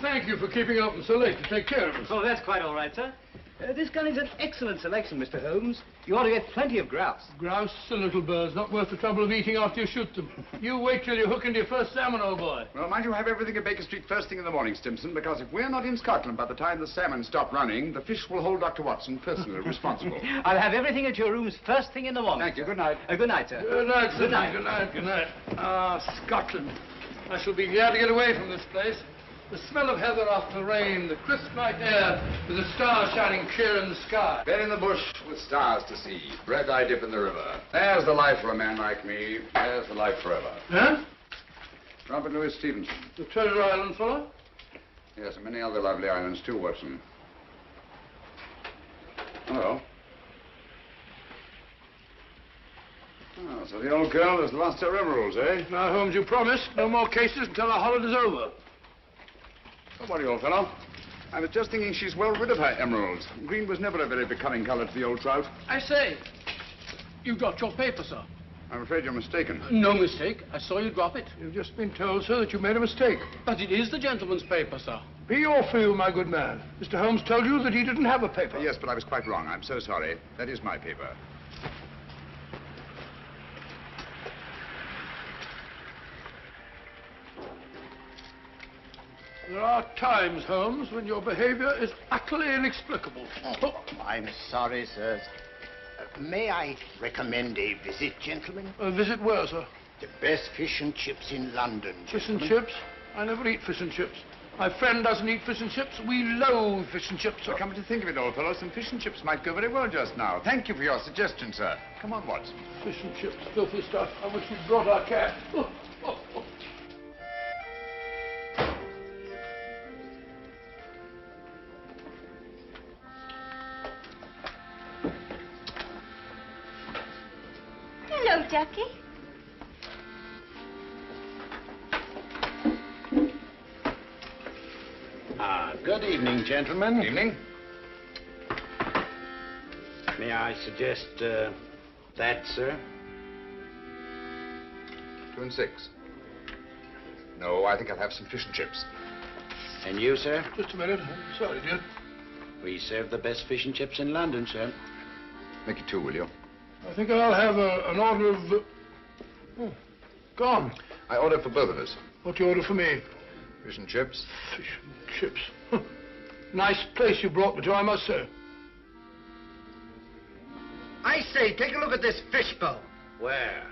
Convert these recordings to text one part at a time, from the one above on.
Thank you for keeping open so late to take care of us. Oh, that's quite all right, sir. This gun is an excellent selection, Mr. Holmes. You ought to get plenty of grouse. Grouse are little birds, not worth the trouble of eating after you shoot them. You wait till you hook into your first salmon, old boy. Well, mind you have everything at Baker Street first thing in the morning, Stimson, because if we're not in Scotland by the time the salmon stop running, the fish will hold Dr. Watson personally responsible. I'll have everything at your rooms first thing in the morning. Thank you. Good night. Good night, sir. Good night, sir. Good night. Good night. Good night. Ah, Scotland. I shall be glad to get away from this place. The smell of heather after the rain, the crisp night air, with the stars shining clear in the sky. Bed in the bush with stars to see, bread I dip in the river. There's the life for a man like me. There's the life forever. Huh? Robert Louis Stevenson. The Treasure Island fellow? Yes, and many other lovely islands too, Watson. Hello. Oh, so the old girl has lost her emeralds, eh? Now, Holmes, you promised no more cases until our holiday's over. Don't worry, old fellow. I was just thinking she's well rid of her emeralds. Green was never a very becoming color to the old trout. I say, you got your paper, sir. I'm afraid you're mistaken. No mistake. I saw you drop it. You've just been told, sir, that you made a mistake. But it is the gentleman's paper, sir. Be or for you, my good man. Mr. Holmes told you that he didn't have a paper. Yes, but I was quite wrong. I'm so sorry. That is my paper. There are times, Holmes, when your behavior is utterly inexplicable. Oh, I'm sorry, sirs. May I recommend a visit, gentlemen? A visit where, sir? The best fish and chips in London, Fish and gentlemen. chips? I never eat fish and chips. My friend doesn't eat fish and chips. We loathe fish and chips, sir. Well, come to think of it, old fellow, some fish and chips might go very well just now. Thank you for your suggestion, sir. Come on, Watson. Fish and chips, filthy stuff. I wish you'd brought our cat. Oh, oh, oh. Hello, Ducky. Good evening, gentlemen. Evening. May I suggest, that, sir? 2 and 6. No, I think I'll have some fish and chips. And you, sir? Just a minute. Sorry, dear. We serve the best fish and chips in London, sir. Make it 2, will you? I think I'll have an order of... Oh, gone. I ordered for both of us. What do you order for me? Fish and chips. Fish and chips. Nice place you brought me to, I must say. I say, take a look at this fishbowl. Where?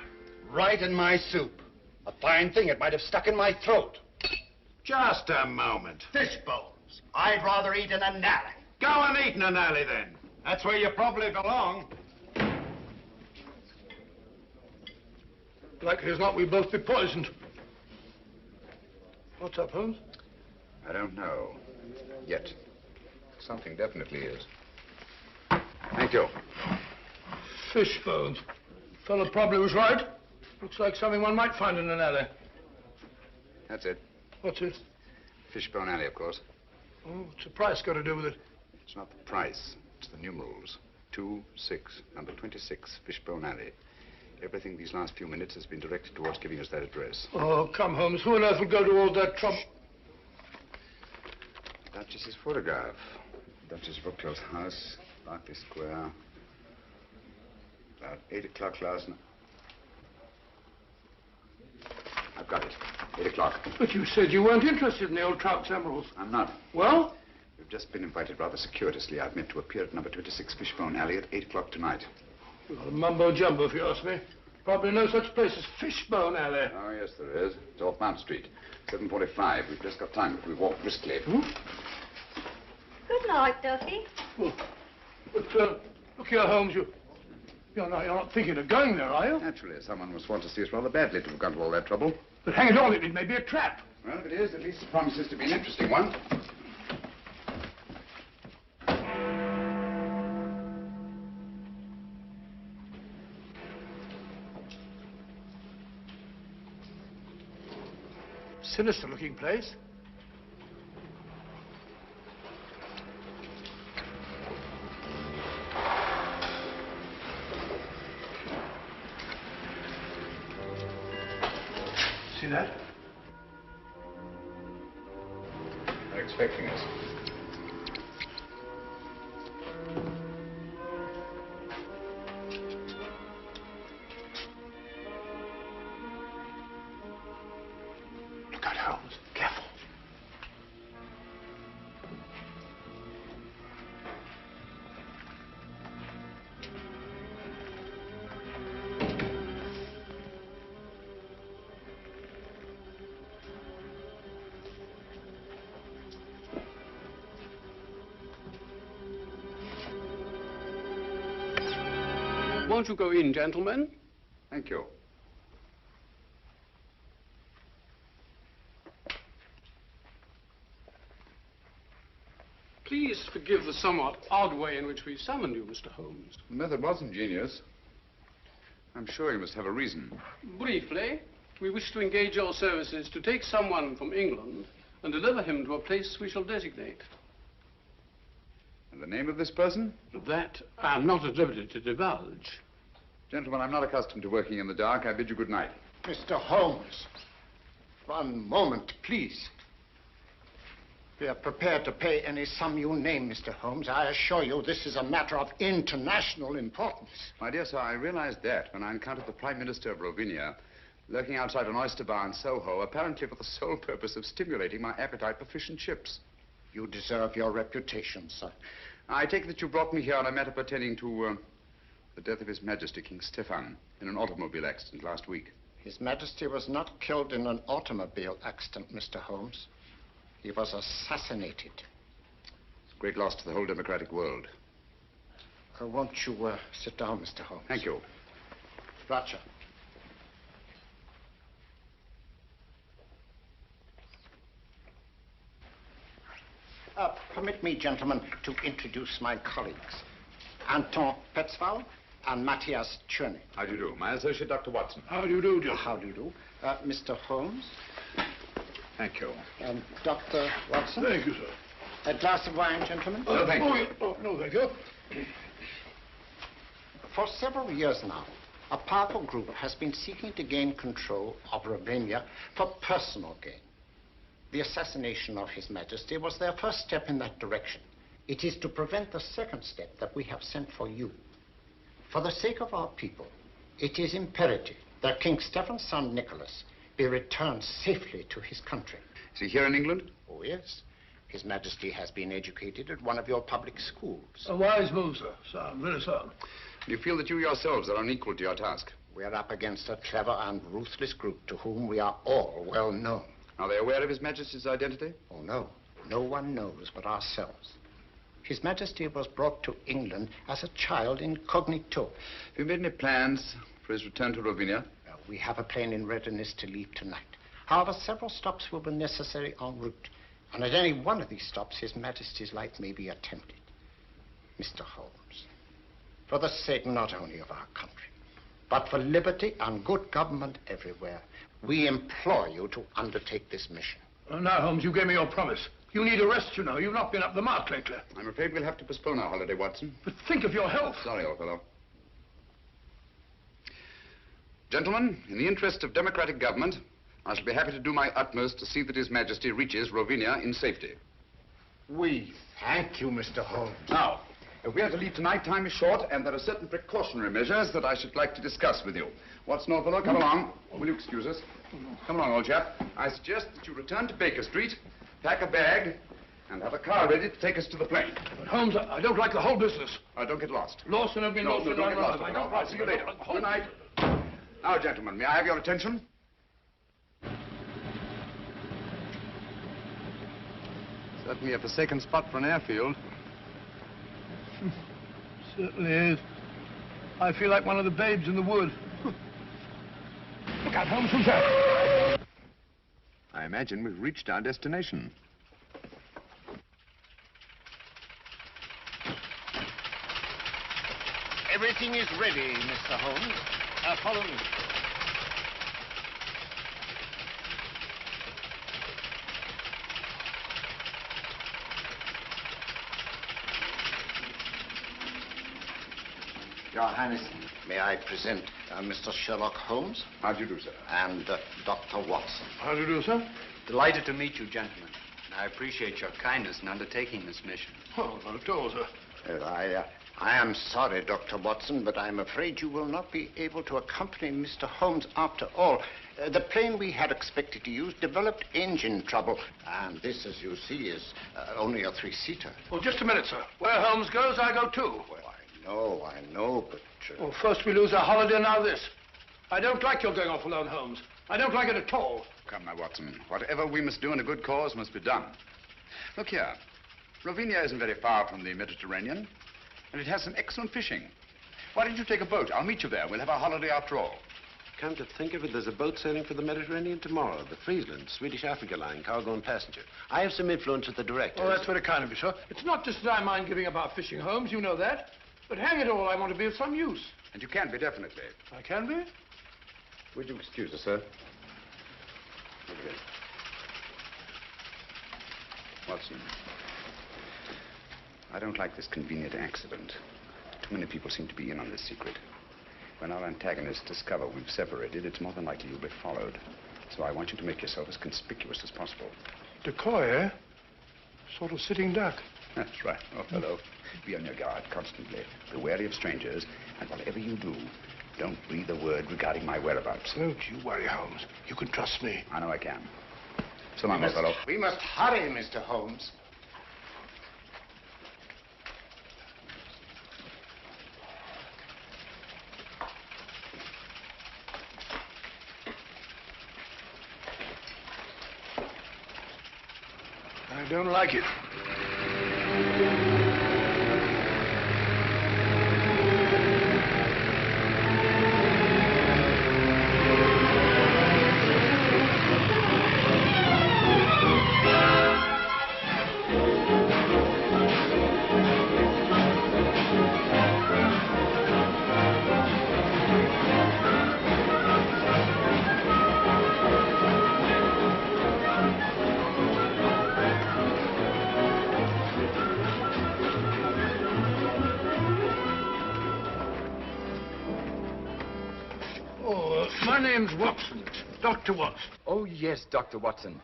Right in my soup. A fine thing. It might have stuck in my throat. Just a moment. Fish bones. I'd rather eat in an alley. Go and eat in an alley, then. That's where you probably belong. Likely as not, we'll both be poisoned. What's up, Holmes? I don't know. Yet. Something definitely is. Thank you. Fish bones. Fellow probably was right. Looks like something one might find in an alley. That's it. What's it? Fishbone Alley, of course. Oh, what's the price got to do with it? It's not the price. It's the numerals. 2, 6, number 26, Fishbone Alley. Everything these last few minutes has been directed towards giving us that address. Oh, come, Holmes. Who on earth will go to all that trouble? Duchess's photograph. Duchess of Rookcliffe House, Berkeley Square. About 8 o'clock last night. I've got it. 8 o'clock. But you said you weren't interested in the old trout's emeralds. I'm not. Well? We've just been invited rather circuitously. I've meant to appear at number 26 Fishbone Alley at 8 o'clock tonight. Well, mumbo-jumbo, if you ask me. Probably no such place as Fishbone Alley. Oh, yes, there is. It's off Mount Street. 7:45. We've just got time if we walk briskly. Good night, Ducky. Well, but, look here, Holmes, you're not thinking of going there, are you? Naturally, someone must want to see us rather badly to have gone to all that trouble. But hang it all, it may be a trap. Well, if it is, at least it promises to be an interesting one. Sinister-looking place. See that? They're expecting us. Look out, Holmes. Careful. Won't you go in, gentlemen? Thank you. Please forgive the somewhat odd way in which we summoned you, Mr. Holmes. The method was ingenious. I'm sure you must have a reason. Briefly, we wish to engage your services to take someone from England and deliver him to a place we shall designate. And the name of this person? That I am not at liberty to divulge. Gentlemen, I'm not accustomed to working in the dark. I bid you good night. Mr. Holmes, one moment, please. We are prepared to pay any sum you name, Mr. Holmes. I assure you this is a matter of international importance. My dear sir, I realized that when I encountered the Prime Minister of Rovinia lurking outside an oyster bar in Soho, apparently for the sole purpose of stimulating my appetite for fish and chips. You deserve your reputation, sir. I take it that you brought me here on a matter pertaining to the death of His Majesty King Stefan in an automobile accident last week. His Majesty was not killed in an automobile accident, Mr. Holmes. He was assassinated. It's a great loss to the whole democratic world. Won't you sit down, Mr. Holmes? Thank you. Roger. Permit me, gentlemen, to introduce my colleagues. Anton Petzval and Matthias Cherney. How do you do? My associate, Dr. Watson. How do you do, dear? How do you do? Mr. Holmes. Thank you. And Dr. Watson. Thank you, sir. A glass of wine, gentlemen? No, thank you. No, thank you. For several years now, a powerful group has been seeking to gain control of Ravenna for personal gain. The assassination of His Majesty was their first step in that direction. It is to prevent the second step that we have sent for you. For the sake of our people, it is imperative that King Stephen's son Nicholas be returned safely to his country. Is he here in England? Oh, yes. His Majesty has been educated at one of your public schools. A wise move, sir. Sound, very sound. Do you feel that you yourselves are unequal to your task? We are up against a clever and ruthless group to whom we are all well known. Are they aware of His Majesty's identity? Oh, no. No one knows but ourselves. His Majesty was brought to England as a child incognito. Have you made any plans for his return to Ravenna? We have a plane in readiness to leave tonight. However, several stops will be necessary en route. And at any one of these stops, His Majesty's life may be attempted. Mr. Holmes, for the sake not only of our country, but for liberty and good government everywhere, we implore you to undertake this mission. Now, Holmes, you gave me your promise. You need a rest, you know. You've not been up the mark lately. I'm afraid we'll have to postpone our holiday, Watson. But think of your health. Sorry, old fellow. Gentlemen, in the interest of democratic government, I shall be happy to do my utmost to see that His Majesty reaches Ravenna in safety. We thank you, Mr. Holmes. Now, if we are to leave tonight, time is short, and there are certain precautionary measures that I should like to discuss with you. Watson, old fellow, come along. Will you excuse us? Come along, old chap. I suggest that you return to Baker Street, pack a bag, and have a car ready to take us to the plane. But, Holmes, I don't like the whole business. Don't get lost. Lost and have been lost. No, don't get lost. I'll see you later. Good night. Now, gentlemen, may I have your attention? Certainly a forsaken spot for an airfield. Certainly is. I feel like one of the babes in the wood. Look out, Holmes, who's that? I imagine we've reached our destination. Everything is ready, Mr. Holmes. Follow me. Your Highness. May I present Mr. Sherlock Holmes How do you do, sir? and Dr. Watson. How do you do, sir? Delighted to meet you, gentlemen. I appreciate your kindness in undertaking this mission. Oh, not at all, sir. Yes, I am sorry, Dr. Watson, but I'm afraid you will not be able to accompany Mr. Holmes after all. The plane we had expected to use developed engine trouble, and this, as you see, is only a three-seater. Well, just a minute, sir. Where Holmes goes, I go too. Well, I know, but... Well, first we lose our holiday, now this. I don't like your going off alone, Holmes. I don't like it at all. Come now, Watson. Whatever we must do in a good cause must be done. Look here. Ravinia isn't very far from the Mediterranean, and it has some excellent fishing. Why don't you take a boat? I'll meet you there. We'll have our holiday after all. Come to think of it, there's a boat sailing for the Mediterranean tomorrow. The Friesland, Swedish Africa line, cargo and passenger. I have some influence with the director. Oh, that's very kind of you, sir. It's not just that I mind giving up our fishing, Holmes. You know that. But hang it all, I want to be of some use. And you can be, definitely. I can be? Would you excuse us, sir? Okay. Watson, I don't like this convenient accident. Too many people seem to be in on this secret. When our antagonists discover we've separated, it's more than likely you'll be followed. So I want you to make yourself as conspicuous as possible. Decoy, eh? Sort of sitting duck. That's right. Oh, hello. Be on your guard constantly. Be wary of strangers, and whatever you do, don't breathe a word regarding my whereabouts. Don't you worry, Holmes. You can trust me. I know I can. So long, old fellow. We must hurry, Mr. Holmes. I don't like it. My name's Watson, Dr. Watson. Oh, yes, Dr. Watson.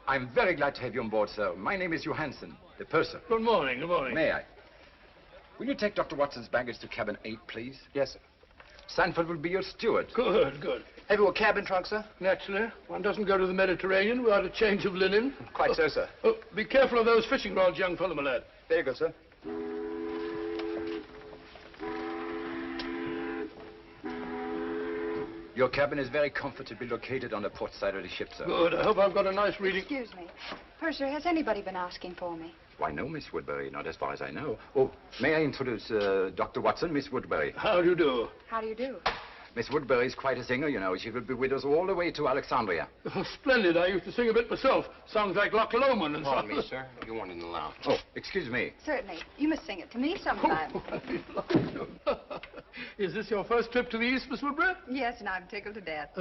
I'm very glad to have you on board, sir. My name is Johansson, the purser. Good morning, good morning. May I? Will you take Dr. Watson's baggage to cabin 8, please? Yes, sir. Sanford will be your steward. Good, good. Have you a cabin trunk, sir? Naturally. One doesn't go to the Mediterranean without a change of linen. Quite so, sir. Oh, be careful of those fishing rods, young fellow, my lad. There you go, sir. Your cabin is very comfortably located on the port side of the ship, sir. Good. I hope I've got a nice reading. Excuse me. Purser, has anybody been asking for me? Why, no, Miss Woodbury, not as far as I know. Oh, may I introduce Dr. Watson, Miss Woodbury? How do you do? How do you do? Miss Woodbury is quite a singer, you know. She will be with us all the way to Alexandria. Oh, splendid. I used to sing a bit myself. Sounds like Loch Lomond and Pardon so. me, sir. You want in the lounge. Oh, excuse me. Certainly. You must sing it to me sometime. Is this your first trip to the East, Miss Woodbury? Yes, and I'm tickled to death.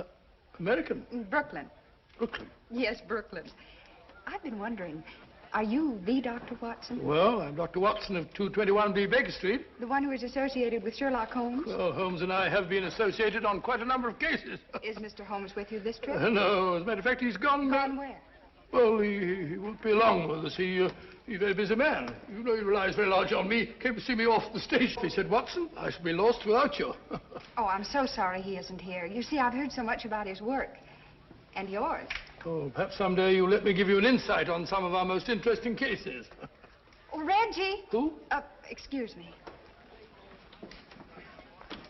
American? Brooklyn. Brooklyn. Yes, Brooklyn. I've been wondering, are you the Dr. Watson? Well, I'm Dr. Watson of 221B Baker Street. The one who is associated with Sherlock Holmes? Well, Holmes and I have been associated on quite a number of cases. Is Mr. Holmes with you this trip? No, as a matter of fact, he's gone. Gone where? Well, he won't be long with us. He's a very busy man. You know he relies very large on me. Came to see me off the station. He said, Watson, I shall be lost without you. Oh, I'm so sorry he isn't here. You see, I've heard so much about his work. And yours. Oh, perhaps someday you'll let me give you an insight on some of our most interesting cases. Oh, Reggie. Who? Excuse me.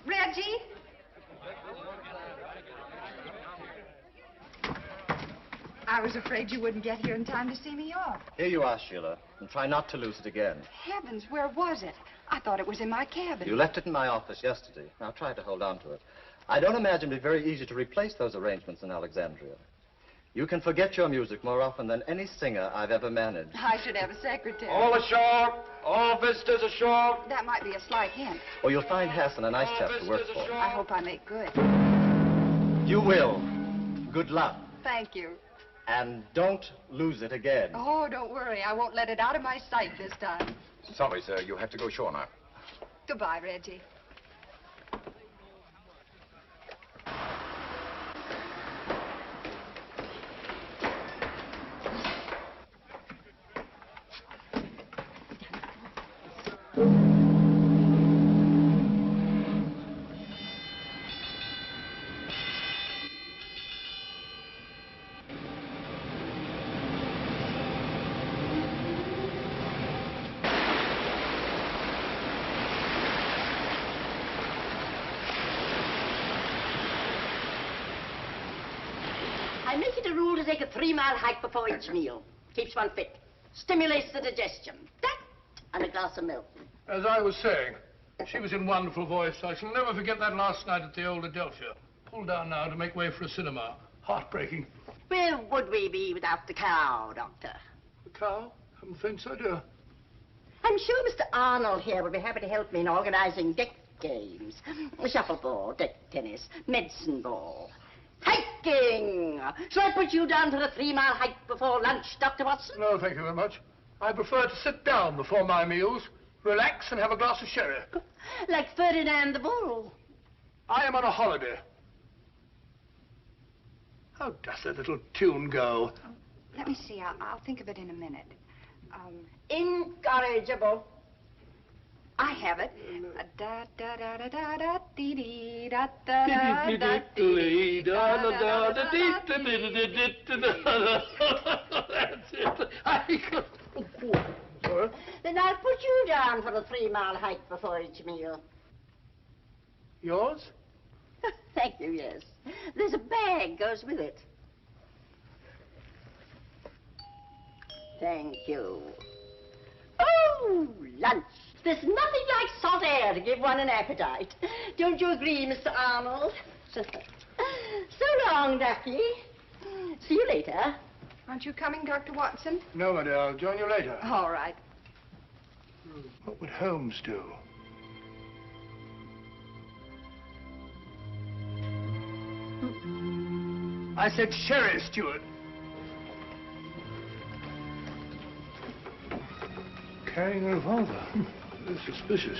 Reggie? I was afraid you wouldn't get here in time to see me off. Here you are, Sheila, and try not to lose it again. Heavens, where was it? I thought it was in my cabin. You left it in my office yesterday. Now try to hold on to it. I don't imagine it'd be very easy to replace those arrangements in Alexandria. You can forget your music more often than any singer I've ever managed. I should have a secretary. All ashore! All visitors ashore! That might be a slight hint. Or you'll find Hassan a nice chap to work for. I hope I make good. You will. Good luck. Thank you. And don't lose it again. Oh, don't worry. I won't let it out of my sight this time. Sorry, sir. You have to go ashore now. Goodbye, Reggie. I make it a rule to take a 3-mile hike before each meal. Keeps one fit. Stimulates the digestion. That and a glass of milk. As I was saying, she was in wonderful voice. I shall never forget that last night at the old Adelphia. Pulled down now to make way for a cinema. Heartbreaking. Where would we be without the cow, Doctor? The cow? Haven't faint idea. I'm sure Mr. Arnold here will be happy to help me in organizing deck games. Shuffleboard, deck tennis, medicine ball. Hiking! Shall I put you down for a 3-mile hike before lunch, Dr. Watson? No, thank you very much. I prefer to sit down before my meals, relax and have a glass of sherry. Like Ferdinand the Bull. I am on a holiday. How does that little tune go? Let me see. I'll think of it in a minute. Incorrigible. I have it. Da da da da da da dee dee da da da da dee da da da da That's it. Sorry. Then I'll put you down for a 3-mile hike before each meal. Yours? Thank you, yes. There's a bag goes with it. Thank you. Oh, lunch. There's nothing like salt air to give one an appetite. Don't you agree, Mr. Arnold? So long, Ducky. See you later. Aren't you coming, Dr. Watson? No, my dear. I'll join you later. All right. What would Holmes do? I said sherry, Stewart. Carrying a revolver. Very suspicious.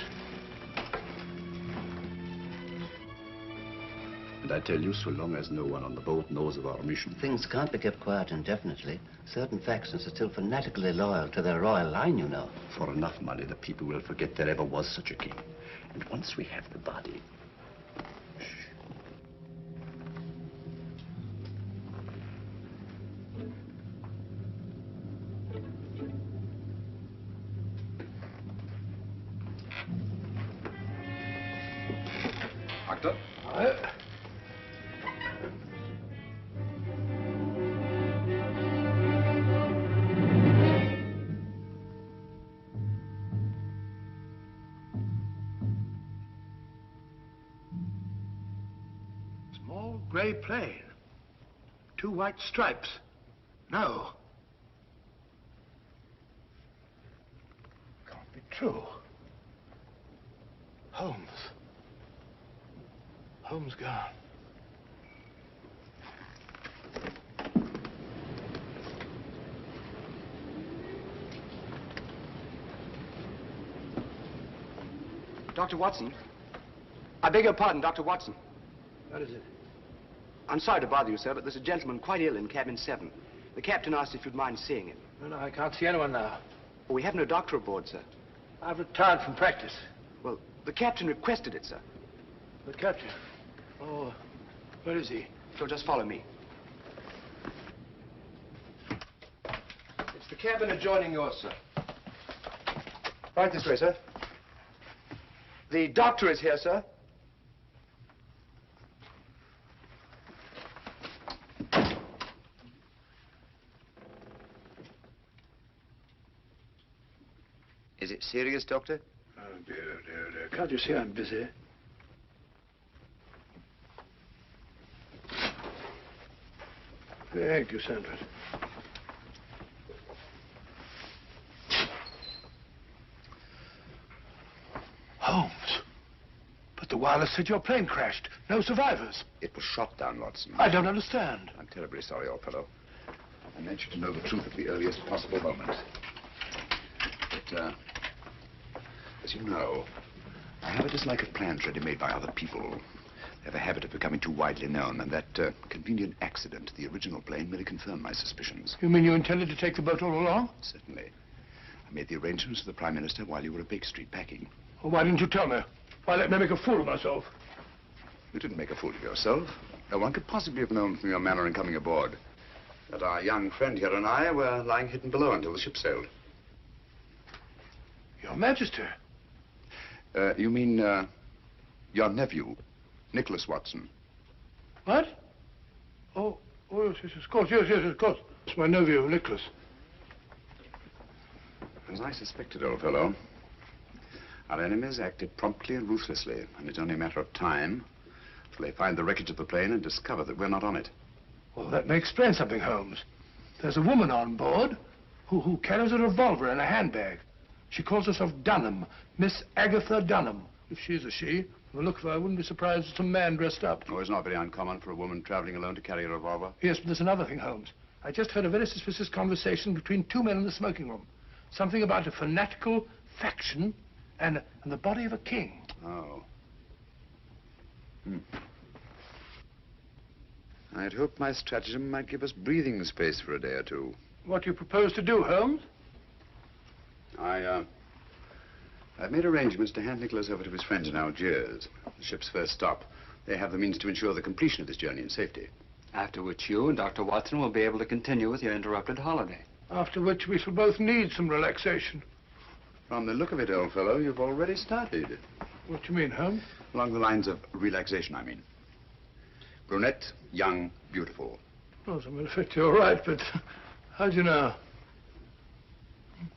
And I tell you, so long as no one on the boat knows of our mission. Things can't be kept quiet indefinitely. Certain factions are still fanatically loyal to their royal line, you know. For enough money, the people will forget there ever was such a king. And once we have the body... Shh. Doctor? Small gray plane. 2 white stripes. No. Can't be true. Holmes. Holmes gone. Dr. Watson. I beg your pardon, Dr. Watson. What is it? I'm sorry to bother you, sir, but there's a gentleman quite ill in cabin 7. The captain asked if you'd mind seeing him. No, I can't see anyone now. We have no doctor aboard, sir. I've retired from practice. Well, the captain requested it, sir. The captain? Oh, where is he? So just follow me. It's the cabin adjoining yours, sir. Right this way, sir. The doctor is here, sir. Is it serious, Doctor? Oh, dear, dear, dear. Can't you see I'm busy? Thank you, Sandford. Holmes. But the wireless said your plane crashed. No survivors. It was shot down, Watson. I don't understand. I'm terribly sorry, old fellow. I meant you to know the truth at the earliest possible moment. But, as you know, I have a dislike of plans ready-made by other people. They have a habit of becoming too widely known, and that convenient accident to the original plane merely confirmed my suspicions. You mean you intended to take the boat all along? Certainly. I made the arrangements with the Prime Minister while you were at Baker Street packing. Well, why didn't you tell me? Why let me make a fool of myself? You didn't make a fool of yourself. No one could possibly have known from your manner in coming aboard that our young friend here and I were lying hidden below until the ship sailed. Your Majesty. You mean, your nephew, Nicholas Watson. What? Oh, yes, of course, yes, of course. It's my nephew, Nicholas. As I suspected, old fellow, our enemies acted promptly and ruthlessly, and it's only a matter of time till they find the wreckage of the plane and discover that we're not on it. Well, that may explain something, Holmes. There's a woman on board who carries a revolver in a handbag. She calls herself Dunham, Miss Agatha Dunham. If she's a she, from the look of her, I wouldn't be surprised if some man dressed up. Oh, it's not very uncommon for a woman traveling alone to carry a revolver. Yes, but there's another thing, Holmes. I just heard a very suspicious conversation between two men in the smoking room. Something about a fanatical faction and the body of a king. Oh. I'd hoped my stratagem might give us breathing space for a day or two. What do you propose to do, Holmes? I've made arrangements to hand Nicholas over to his friends in Algiers, the ship's first stop. They have the means to ensure the completion of this journey in safety. After which you and Dr. Watson will be able to continue with your interrupted holiday. After which we shall both need some relaxation. From the look of it, old fellow, you've already started. What do you mean, Holmes? Along the lines of relaxation, I mean. Brunette, young, beautiful. Oh, as a matter of fact, you're right, but how do you know?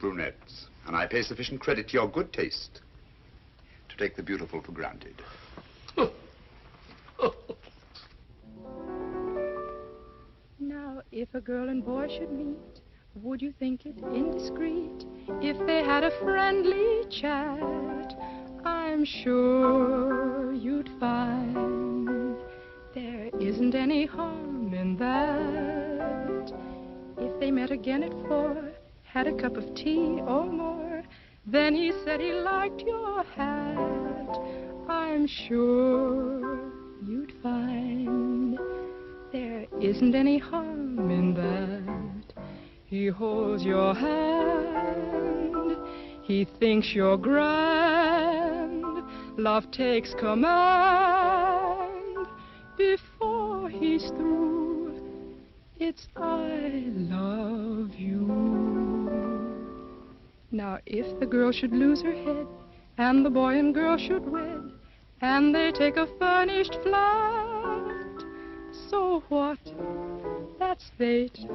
Brunettes. And I pay sufficient credit to your good taste to take the beautiful for granted. Now, if a girl and boy should meet, would you think it indiscreet if they had a friendly chat? I'm sure you'd find there isn't any harm in that. If they met again at 4, had a cup of tea or more, then he said he liked your hat, I'm sure you'd find there isn't any harm in that. He holds your hand, he thinks you're grand, love takes command. Before he's through, it's I love you. Now if the girl should lose her head, and the boy and girl should wed, and they take a furnished flat, so what? That's fate.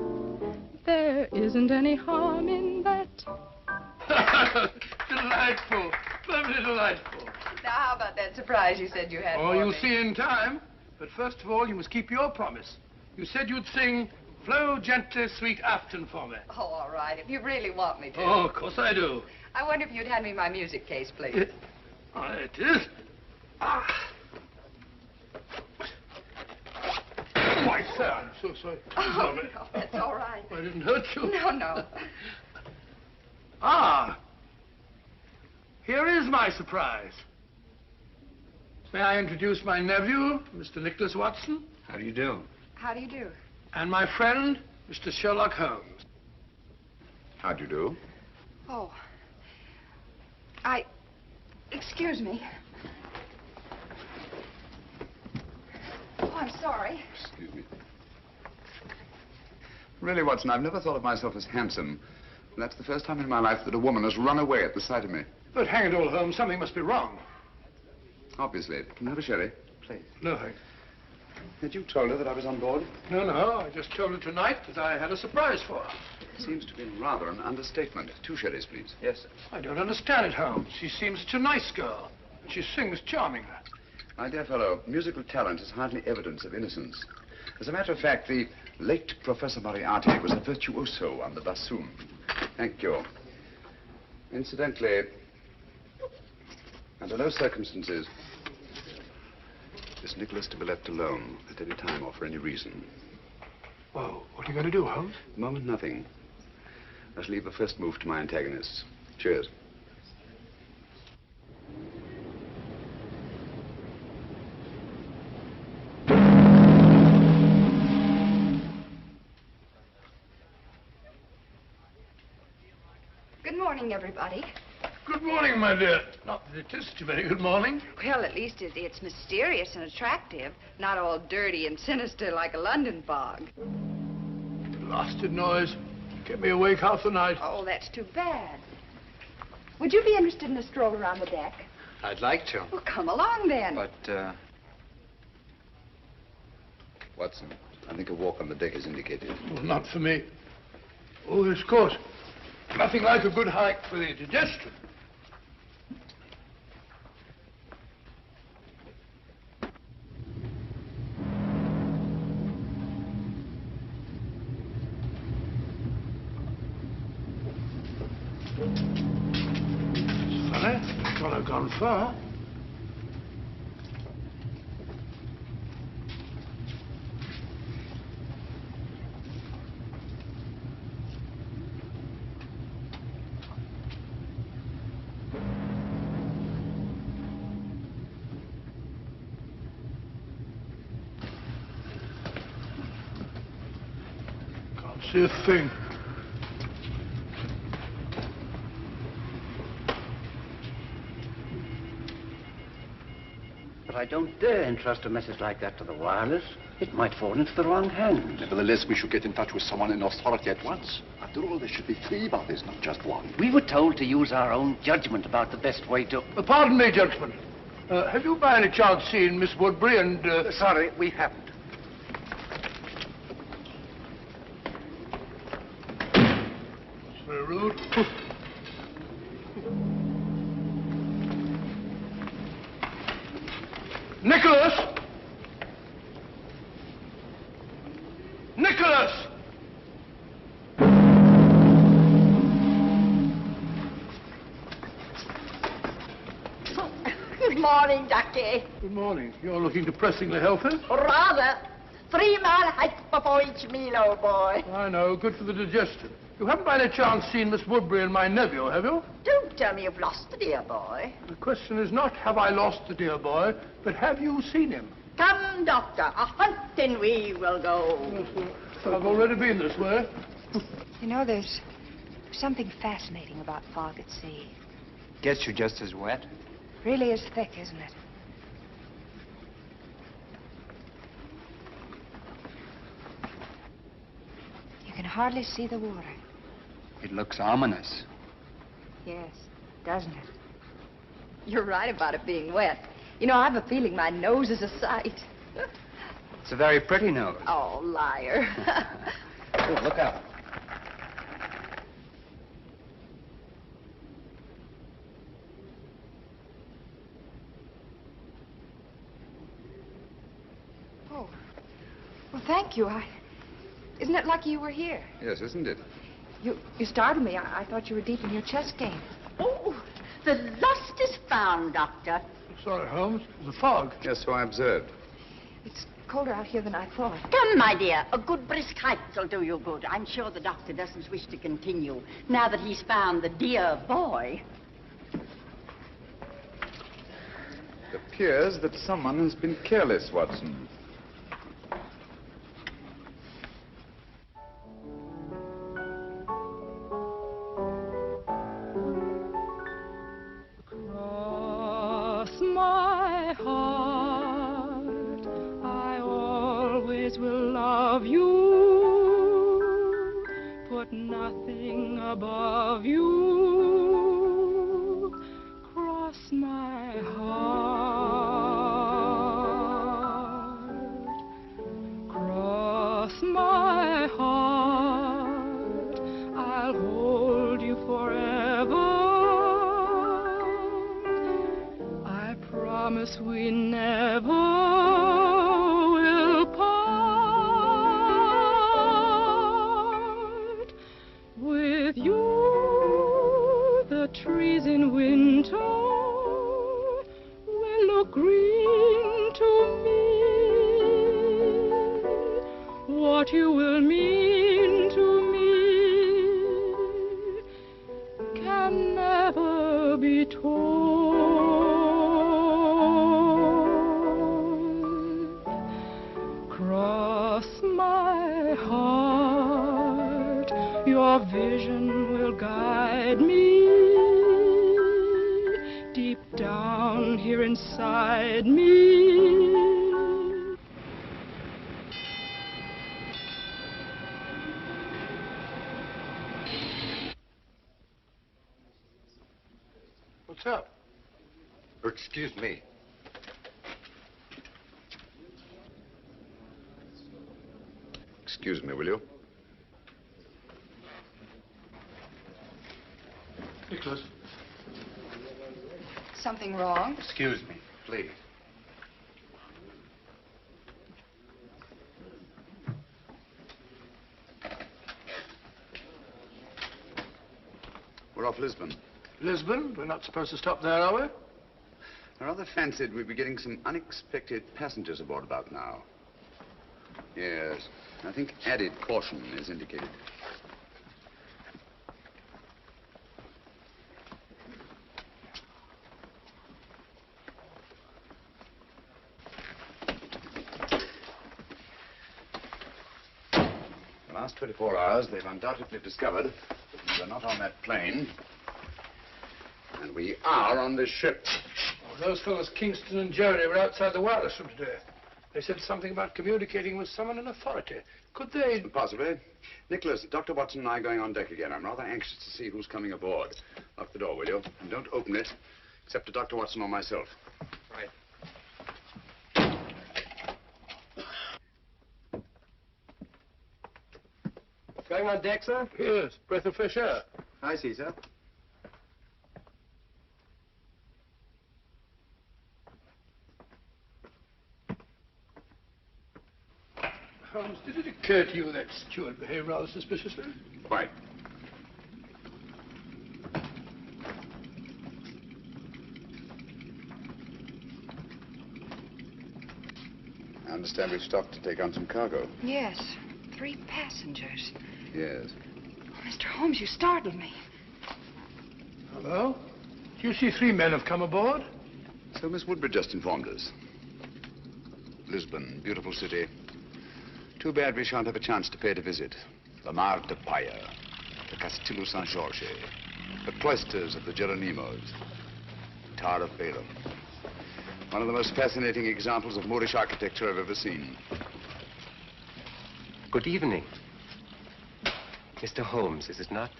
There isn't any harm in that. Delightful. Perfectly delightful. Now, how about that surprise you said you had for you'll me? see in time. But first of all, you must keep your promise. You said you'd sing Flow Gently, Sweet Afton for me. Oh, all right, if you really want me to. Oh, of course I do. I wonder if you'd hand me my music case, please. It is. Ah. Why, sir, I'm so sorry. Oh, no, that's all right. I didn't hurt you. No. Here is my surprise. May I introduce my nephew, Mr. Nicholas Watson? How do you do? How do you do? And my friend, Mr. Sherlock Holmes. How do you do? Oh. Excuse me. Oh, I'm sorry. Excuse me. Really, Watson, I've never thought of myself as handsome. And that's the first time in my life that a woman has run away at the sight of me. But hang it all, Holmes, something must be wrong. Obviously. Can I have a sherry? Please. No, thanks. Had you told her that I was on board? No, I just told her tonight that I had a surprise for her. seems to be rather an understatement. 2 sherries, please. Yes, sir. I don't understand it, Holmes. She seems such a nice girl. She sings charmingly. My dear fellow, musical talent is hardly evidence of innocence. As a matter of fact, the late Professor Moriarty was a virtuoso on the bassoon. Thank you. Incidentally, under no circumstances is Nicholas to be left alone at any time or for any reason. Well, what are you going to do, Holmes? At the moment, nothing. I shall leave the first move to my antagonists. Cheers. Good morning, everybody. Good morning, my dear. Not that it is a very good morning. Well, at least it's mysterious and attractive, not all dirty and sinister like a London fog. Blasted noise. Kept me awake half the night. Oh, that's too bad. Would you be interested in a stroll around the deck? I'd like to. Well, come along then. But, Watson, I think a walk on the deck is indicated. Well, not for me. Oh, yes, of course. Nothing like a good hike for the digestion. It's funny. Thought I'd gone far. See a thing. But I don't dare entrust a message like that to the wireless. It might fall into the wrong hands. Nevertheless, we should get in touch with someone in authority at once. After all, there should be 3 brothers, not just 1. We were told to use our own judgment about the best way to... Pardon me, gentlemen. Have you by any chance seen Miss Woodbury and... Sorry, we haven't. Very rude. Nicholas! Nicholas! Good morning, Ducky. Good morning. You're looking depressingly healthy. Rather. 3-mile hike before each meal, old boy. I know. Good for the digestion. You haven't by any chance seen Miss Woodbury and my nephew, have you? Don't tell me you've lost the dear boy. The question is not, have I lost the dear boy, but have you seen him? Come, Doctor, a hunting we will go. I've already been this way. You know, there's something fascinating about fog at sea. Gets you just as wet. Really is thick, isn't it? You can hardly see the water. It looks ominous. Yes, doesn't it? You're right about it being wet. You know, I have a feeling my nose is a sight. It's a very pretty nose. Oh, liar. Oh, look out. Oh. Well, thank you. Isn't it lucky you were here? Yes, isn't it? You startled me. I thought you were deep in your chess game. Oh, the lost is found, Doctor. Sorry, Holmes. There's a fog. Yes, so I observed. It's colder out here than I thought. Come, my dear. A good brisk hike will do you good. I'm sure the doctor doesn't wish to continue now that he's found the dear boy. It appears that someone has been careless, Watson. My heart, I always will love you, put nothing above you, cross my heart, cross my heart, what you will mean to me can never be told. Cross my heart, your vision will guide me deep down here inside me. What's up? Excuse me. Excuse me, will you? Nicholas. Something wrong? Excuse me, please. We're off Lisbon. Lisbon? We're not supposed to stop there, are we? I rather fancied we'd be getting some unexpected passengers aboard about now. Yes, I think added caution is indicated. The last 24 hours, they've undoubtedly discovered we're not on that plane, and we are on this ship. Oh, those fellows, Kingston and Jerry, were outside the wireless room today. They said something about communicating with someone in authority. Could they... Possibly. Nicholas, Dr. Watson and I are going on deck again. I'm rather anxious to see who's coming aboard. Lock the door, will you? And don't open it, except to Dr. Watson or myself. Right. Going on deck, sir? Yes, breath of fresh air. I see, sir. Holmes, did it occur to you that steward behaved rather suspiciously? Quite. I understand we've stopped to take on some cargo. Yes, 3 passengers. Yes. Oh, Mr. Holmes, you startled me. Hello? Do you see 3 men have come aboard? So Miss Woodbridge just informed us. Lisbon, beautiful city. Too bad we shan't have a chance to pay it a visit. The Mar de Paya, the Castillo San Jorge, the cloisters of the Geronimos, Tower of Balaam. One of the most fascinating examples of Moorish architecture I've ever seen. Good evening. Mr. Holmes, is it not?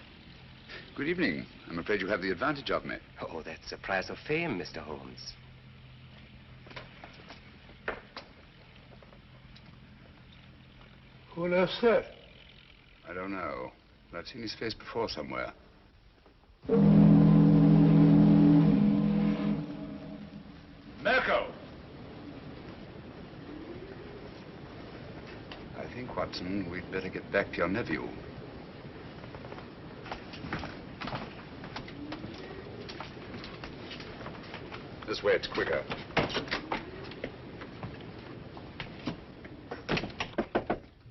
Good evening. I'm afraid you have the advantage of me. Oh, that's a prize of fame, Mr. Holmes. Who on earth's that? I don't know, but I've seen his face before somewhere. Mirko! I think, Watson, we'd better get back to your nephew. This way, it's quicker.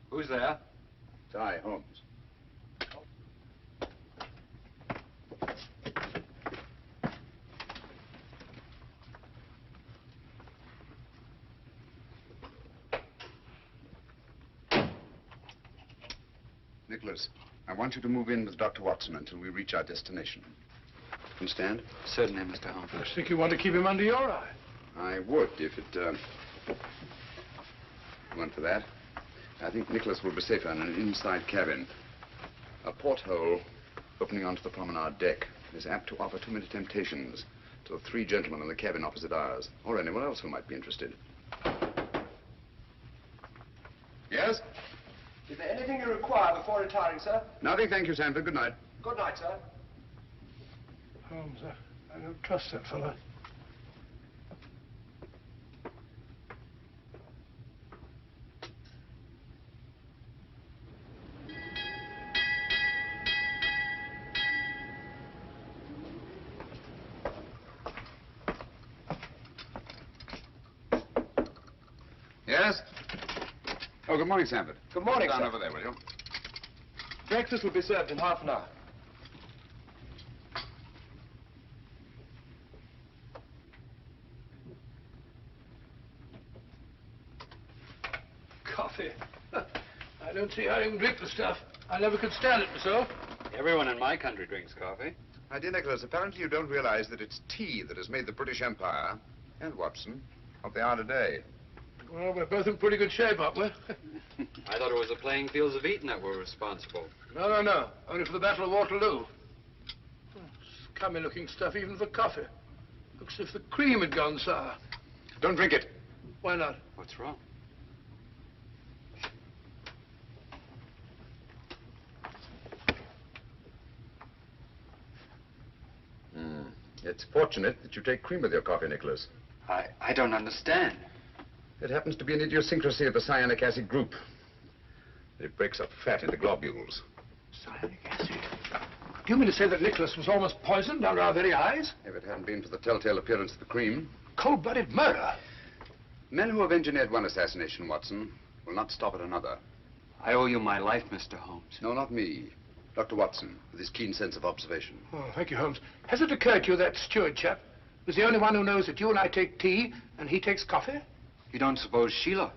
Who's there? It's I, Holmes. Nicholas, I want you to move in with Dr. Watson until we reach our destination. Understand? Certainly, Mr. Holmes. I think you want to keep him under your eye. I would, if it went for that. I think Nicholas will be safer in an inside cabin. A porthole opening onto the promenade deck is apt to offer too many temptations to the 3 gentlemen in the cabin opposite ours, or anyone else who might be interested. Yes? Is there anything you require before retiring, sir? Nothing, thank you, Sanford. Good night. Good night, sir. Holmes, I don't trust that fellow. Yes? Oh, good morning, Sanford. Good morning, Down sir. over there, will you? Breakfast will be served in half an hour. Coffee. I don't see how you can drink the stuff. I never could stand it myself. Everyone in my country drinks coffee. My dear Nicholas, apparently you don't realize that it's tea that has made the British Empire, and Watson, what they are today. Well, we're both in pretty good shape, aren't we? I thought it was the playing fields of Eton that were responsible. No. Only for the Battle of Waterloo. Scummy-looking stuff, even for coffee. Looks as if the cream had gone sour. Don't drink it. Why not? What's wrong? It's fortunate that you take cream with your coffee, Nicholas. I don't understand. It happens to be an idiosyncrasy of the cyanic acid group. It breaks up fat into globules. Cyanic acid? Do you mean to say that Nicholas was almost poisoned under our very eyes? If it hadn't been for the telltale appearance of the cream. Cold-blooded murder? Men who have engineered one assassination, Watson, will not stop at another. I owe you my life, Mr. Holmes. No, not me. Dr. Watson, with his keen sense of observation. Oh, thank you, Holmes. Has it occurred to you that steward chap was the only one who knows that you and I take tea and he takes coffee? You don't suppose Sheila?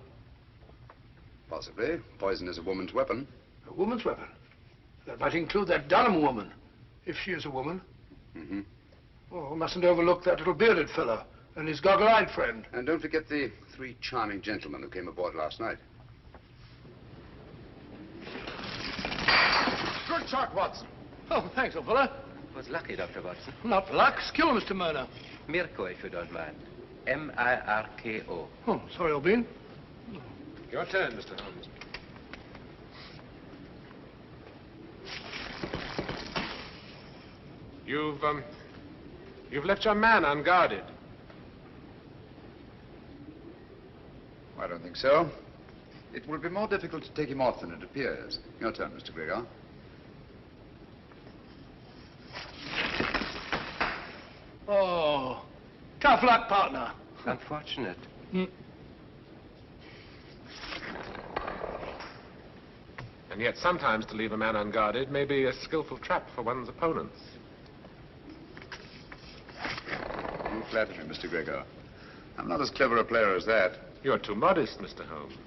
Possibly. Poison is a woman's weapon. A woman's weapon? That might include that Dunham woman, if she is a woman. Mm-hmm. Oh, we mustn't overlook that little bearded fellow and his goggle-eyed friend. And don't forget the 3 charming gentlemen who came aboard last night. Good shot, Watson. Oh, thanks, old fellow. Was lucky, Dr. Watson. Not luck. Skill, Mr. Murner. Mirko, if you don't mind. M-I-R-K-O. Oh, sorry, old bean. Your turn, Mr. Holmes. You've left your man unguarded. I don't think so. It will be more difficult to take him off than it appears. Your turn, Mr. Gregor. Oh, tough luck, partner. Unfortunate. And yet sometimes to leave a man unguarded may be a skillful trap for one's opponents. You flatter me, Mr. Gregor. I'm not as clever a player as that. You're too modest, Mr. Holmes.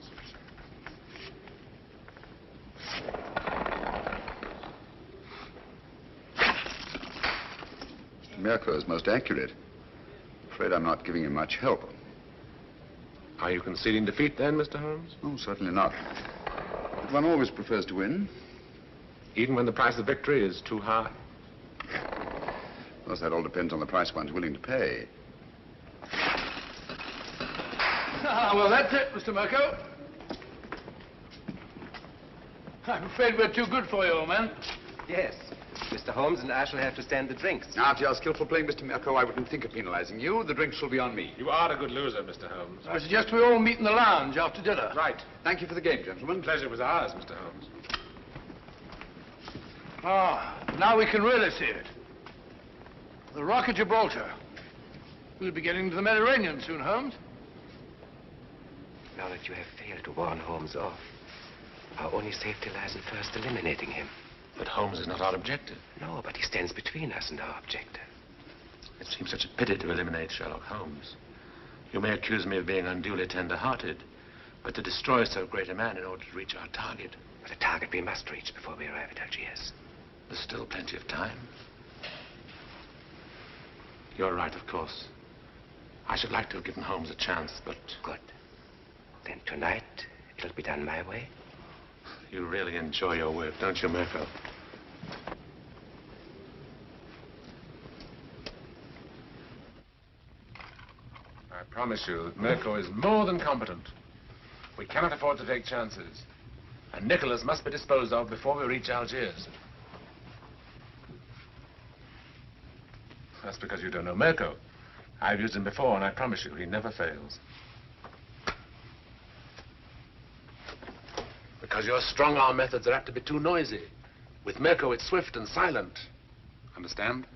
Mr. Mirko is most accurate. Afraid I'm not giving him much help. Are you conceding defeat then, Mr. Holmes? Oh, certainly not. But one always prefers to win. Even when the price of victory is too high? Of course, that all depends on the price one's willing to pay. Ah, well, that's it, Mr. Mirko. I'm afraid we're too good for you, old man. Yes. Mr. Holmes and I shall have to stand the drinks. After your skillful playing, Mr. Mirko, I wouldn't think of penalizing you. The drinks will be on me. You are a good loser, Mr. Holmes. I suggest we all meet in the lounge after dinner. Right. Thank you for the game, gentlemen. Pleasure was ours, Mr. Holmes. Ah, now we can really see it. The Rock of Gibraltar. We'll be getting to the Mediterranean soon, Holmes. Now that you have failed to warn Holmes off, our only safety lies in first eliminating him. But Holmes is not our objective. No, but he stands between us and our objective. It seems such a pity to eliminate Sherlock Holmes. You may accuse me of being unduly tender-hearted, but to destroy so great a man in order to reach our target. But a target we must reach before we arrive at Algiers. There's still plenty of time. You're right, of course. I should like to have given Holmes a chance, but... Good. Then tonight, it'll be done my way. You really enjoy your work, don't you, Mirko? I promise you that Mirko is more than competent. We cannot afford to take chances. And Nicholas must be disposed of before we reach Algiers. That's because you don't know Mirko. I've used him before, and I promise you, he never fails. Because your strong-arm methods are apt to be too noisy. With Mirko, it's swift and silent. Understand?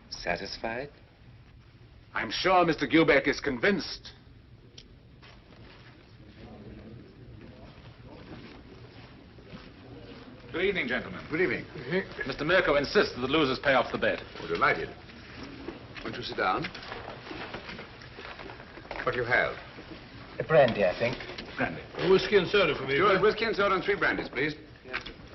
Satisfied? I'm sure Mr. Gilbeck is convinced. Good evening, gentlemen. Good evening. Mr. Mirko insists that the losers pay off the bet. Oh, delighted. Won't you sit down? What do you have? A brandy, I think. Brandy. A whiskey and soda for me. Stuart, whiskey and soda and 3 brandies, please.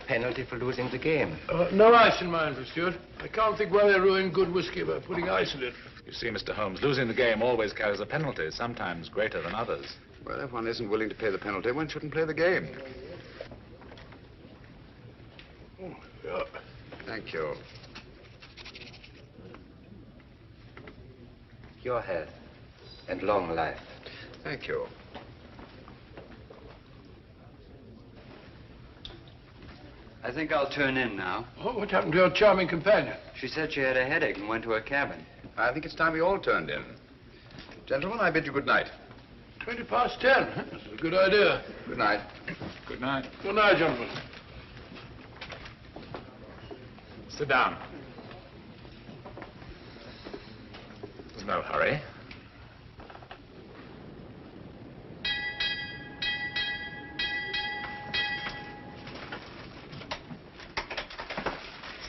Penalty for losing the game. No ice in mine for Stuart. I can't think why they ruin good whiskey by putting ice in it. You see, Mr. Holmes, losing the game always carries a penalty, sometimes greater than others. Well, if one isn't willing to pay the penalty, one shouldn't play the game. Oh, yeah. Thank you. Your health and long life. Thank you. I think I'll turn in now. Oh, what happened to your charming companion? She said she had a headache and went to her cabin. I think it's time we all turned in. Gentlemen, I bid you good night. 10:20. That's a good idea. Good night. Good night. Good night, gentlemen. Sit down. There's no hurry.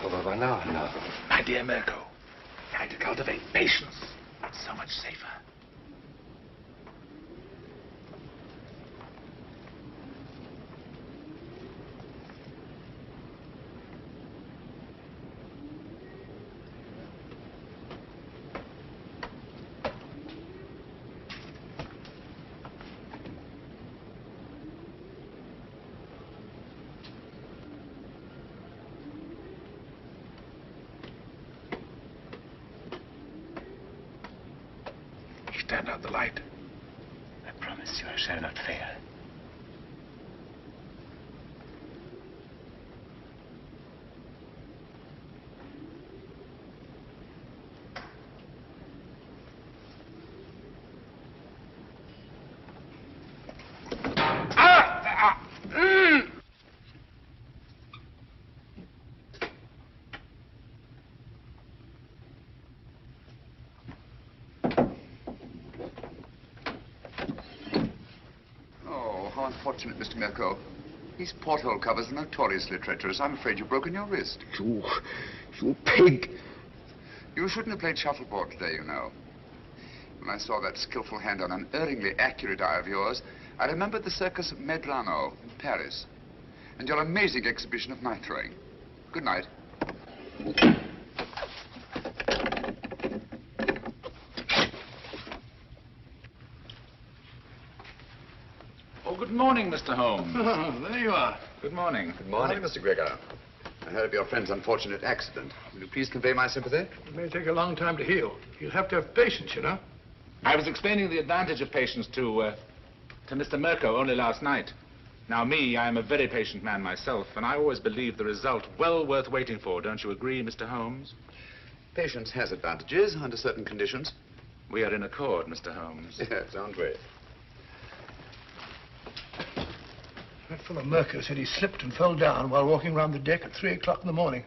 Over 1 hour now. My dear Mirko, try to cultivate patience. It's so much safer. Stand out the light. I promise you I shall not fail. Unfortunate, Mr. Mirko. These porthole covers are notoriously treacherous. I'm afraid you've broken your wrist. You pig! You shouldn't have played shuffleboard today, you know. When I saw that skillful hand on an erringly accurate eye of yours, I remembered the circus of Medrano in Paris and your amazing exhibition of knife throwing. Good night. Good morning, Mr. Holmes. Oh, there you are. Good morning. Good morning, Mr. Gregor. I heard of your friend's unfortunate accident. Will you please convey my sympathy? It may take a long time to heal. You'll have to have patience, you know. I was explaining the advantage of patience to Mr. Mirko only last night. Now, I am a very patient man myself, and I always believe the result well worth waiting for. Don't you agree, Mr. Holmes? Patience has advantages under certain conditions. We are in accord, Mr. Holmes. Yes, aren't we? That fellow Mirko said he slipped and fell down while walking around the deck at 3 o'clock in the morning.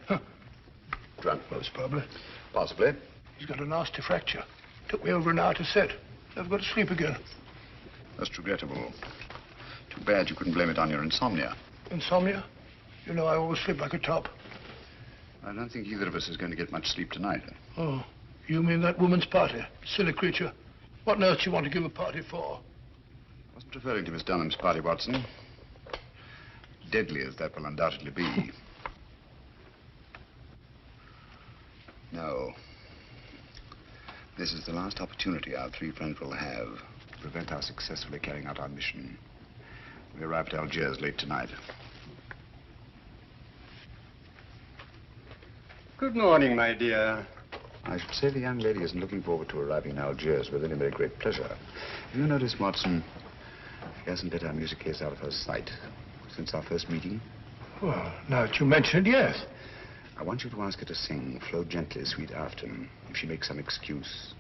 Drunk? Most probably. Possibly. He's got a nasty fracture. Took me over an hour to set. Never got to sleep again. That's regrettable. Too bad you couldn't blame it on your insomnia. Insomnia? You know I always sleep like a top. I don't think either of us is going to get much sleep tonight. Oh, you mean that woman's party? Silly creature. What on earth do you want to give a party for? I wasn't referring to Miss Dunham's party, Watson. Deadly as that will undoubtedly be. No. This is the last opportunity our 3 friends will have to prevent our successfully carrying out our mission. We arrive at Algiers late tonight. Good morning, my dear. I should say the young lady isn't looking forward to arriving in Algiers with any very great pleasure. Have you noticed, Watson, she hasn't let our music case out of her sight since our first meeting? Well, now that you mention it, yes. I want you to ask her to sing Flow Gently, Sweet Afton. If she makes some excuse,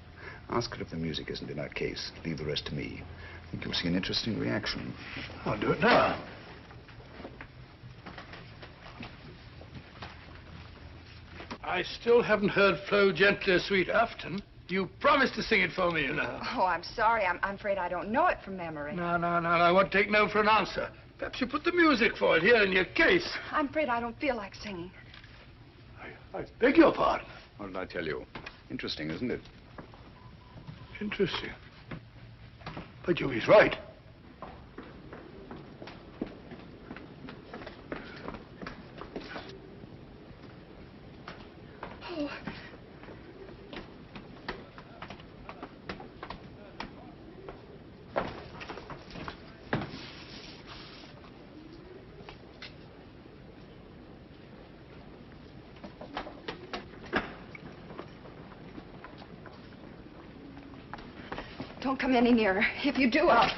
ask her if the music isn't in her case. Leave the rest to me. I think you'll see an interesting reaction. I'll do it now. I still haven't heard Flow Gently, Sweet Afton. You promised to sing it for me, you know. Oh, I'm sorry. I'm afraid I don't know it from memory. No, I won't take no for an answer. Perhaps you put the music for it here in your case. I'm afraid I don't feel like singing. I beg your pardon. What did I tell you? Interesting, isn't it? Interesting. But he's right. Oh. Don't come any nearer. If you do, I'll...